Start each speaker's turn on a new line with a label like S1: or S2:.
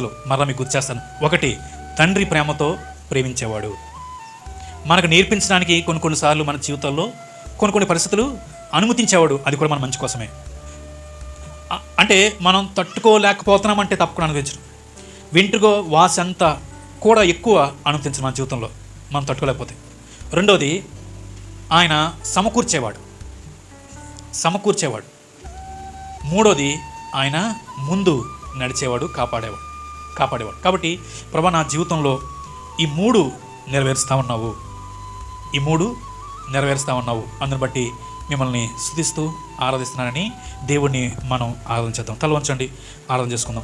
S1: మరలా మీకు గుర్తు చేస్తాను. ఒకటి, తండ్రి ప్రేమతో ప్రేమించేవాడు. మనకు నేర్పించడానికి కొన్నిసార్లు మన జీవితాల్లో కొన్ని పరిస్థితులు అనుమతించేవాడు. అది కూడా మన మంచి కోసమే. అంటే మనం తట్టుకోలేకపోతున్నామంటే తప్పకుండా అనుమతించడం. వెంట్రుకో వాస అంతా కూడా ఎక్కువ అనుమతించడం మన జీవితంలో మనం తట్టుకోలేకపోతే. రెండోది, ఆయన సమకూర్చేవాడు. మూడోది, ఆయన ముందు నడిచేవాడు, కాపాడేవాడు. కాబట్టి ప్రభా, నా జీవితంలో ఈ మూడు నెరవేరుస్తూ ఉన్నావు. అందుని బట్టి మిమ్మల్ని స్తుతిస్తూ ఆరాధిస్తున్నానని దేవుణ్ణి మనం ఆరాధన చేద్దాం. తల వంచండి, ఆరాధన చేసుకుందాం.